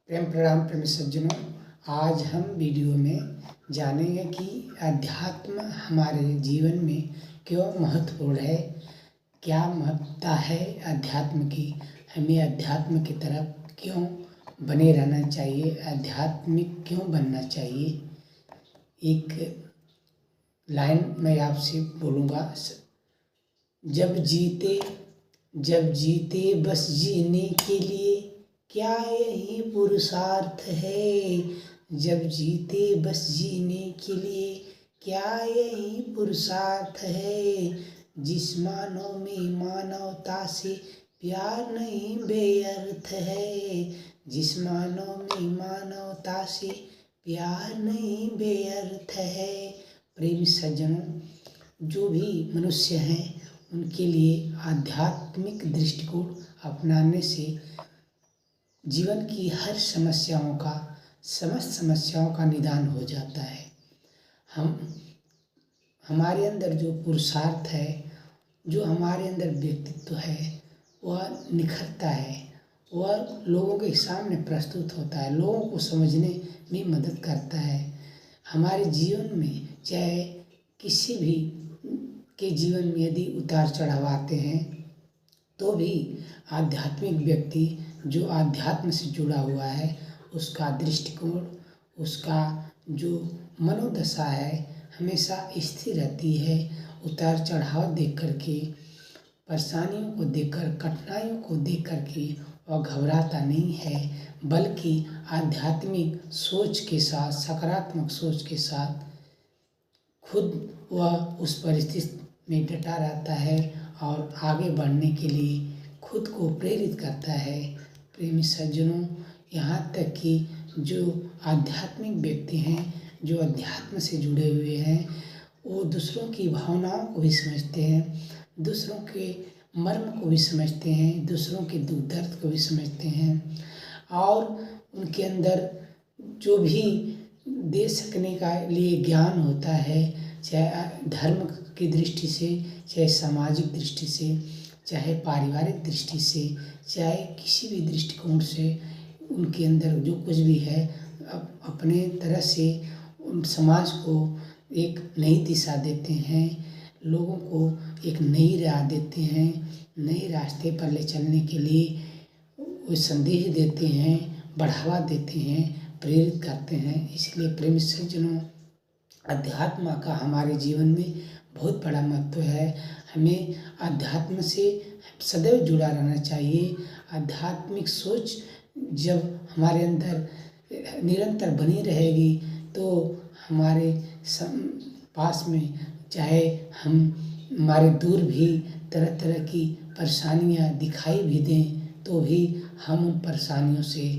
प्रेम प्रणाम प्रेमी सज्जनों। आज हम वीडियो में जानेंगे कि अध्यात्म हमारे जीवन में क्यों महत्वपूर्ण है, क्या महत्वता है अध्यात्म की, हमें अध्यात्म की तरफ क्यों बने रहना चाहिए, आध्यात्मिक क्यों बनना चाहिए। एक लाइन मैं आपसे बोलूँगा, जब जीते बस जीने के लिए, क्या यही पुरुषार्थ है। जब जीते बस जीने के लिए, क्या यही पुरुषार्थ है। जिस मानव में मानवता से प्यार नहीं बेअर्थ है। जिस मानव में मानवता से प्यार नहीं बेअर्थ है। प्रेमी सज्जनों, जो भी मनुष्य हैं उनके लिए आध्यात्मिक दृष्टिकोण अपनाने से जीवन की हर समस्त समस्याओं का निदान हो जाता है। हमारे अंदर जो पुरुषार्थ है, जो हमारे अंदर व्यक्तित्व है, वह निखरता है, वह लोगों के सामने प्रस्तुत होता है, लोगों को समझने में मदद करता है। हमारे जीवन में चाहे किसी भी के जीवन में यदि उतार चढ़ाव आते हैं तो भी आध्यात्मिक व्यक्ति जो आध्यात्म से जुड़ा हुआ है, उसका दृष्टिकोण, उसका जो मनोदशा है हमेशा स्थिर रहती है। उतार चढ़ाव देख करके, परेशानियों को देखकर, कठिनाइयों को देख करके वह घबराता नहीं है, बल्कि आध्यात्मिक सोच के साथ, सकारात्मक सोच के साथ खुद वह उस परिस्थिति में डटा रहता है और आगे बढ़ने के लिए खुद को प्रेरित करता है। प्रेमी सज्जनों, यहाँ तक कि जो आध्यात्मिक व्यक्ति हैं, जो अध्यात्म से जुड़े हुए हैं, वो दूसरों की भावनाओं को भी समझते हैं, दूसरों के मर्म को भी समझते हैं, दूसरों के दुख दर्द को भी समझते हैं, और उनके अंदर जो भी दे सकने का लिए ज्ञान होता है, चाहे धर्म की दृष्टि से, चाहे सामाजिक दृष्टि से, चाहे पारिवारिक दृष्टि से, चाहे किसी भी दृष्टिकोण से, उनके अंदर जो कुछ भी है अपने तरह से उन समाज को एक नई दिशा देते हैं, लोगों को एक नई राह देते हैं, नए रास्ते पर ले चलने के लिए वो संदेश देते हैं, बढ़ावा देते हैं, प्रेरित करते हैं। इसलिए प्रेमी सज्जनों, अध्यात्म का हमारे जीवन में बहुत बड़ा महत्व है। हमें अध्यात्म से सदैव जुड़ा रहना चाहिए। आध्यात्मिक सोच जब हमारे अंदर निरंतर बनी रहेगी तो हमारे पास में, चाहे हमारे दूर भी तरह तरह की परेशानियां दिखाई भी दें, तो भी हम उन परेशानियों से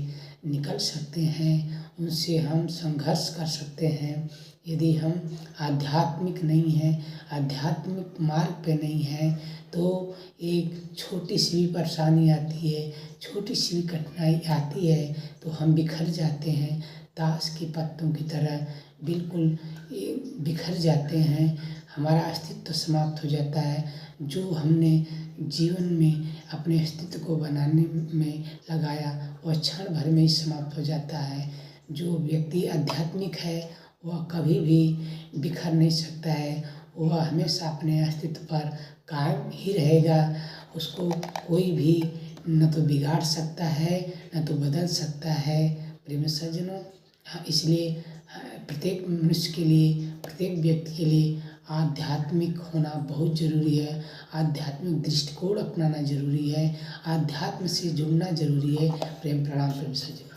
निकल सकते हैं, उनसे हम संघर्ष कर सकते हैं। यदि हम आध्यात्मिक नहीं हैं, आध्यात्मिक मार्ग पे नहीं हैं, तो एक छोटी सी भी परेशानी आती है, छोटी सी भी कठिनाई आती है तो हम बिखर जाते हैं, ताश के पत्तों की तरह बिल्कुल बिखर जाते हैं, हमारा अस्तित्व समाप्त हो जाता है। जो हमने जीवन में अपने अस्तित्व को बनाने में लगाया वह क्षण भर में ही समाप्त हो जाता है। जो व्यक्ति आध्यात्मिक है वह कभी भी बिखर नहीं सकता है, वह हमेशा अपने अस्तित्व पर कायम ही रहेगा। उसको कोई भी न तो बिगाड़ सकता है, न तो बदल सकता है। प्रेमी सज्जनों, इसलिए प्रत्येक मनुष्य के लिए, प्रत्येक व्यक्ति के लिए आध्यात्मिक होना बहुत ज़रूरी है। आध्यात्मिक दृष्टिकोण अपनाना ज़रूरी है, आध्यात्म से जुड़ना ज़रूरी है। प्रेम प्रणाम प्रेमी सज्जनों।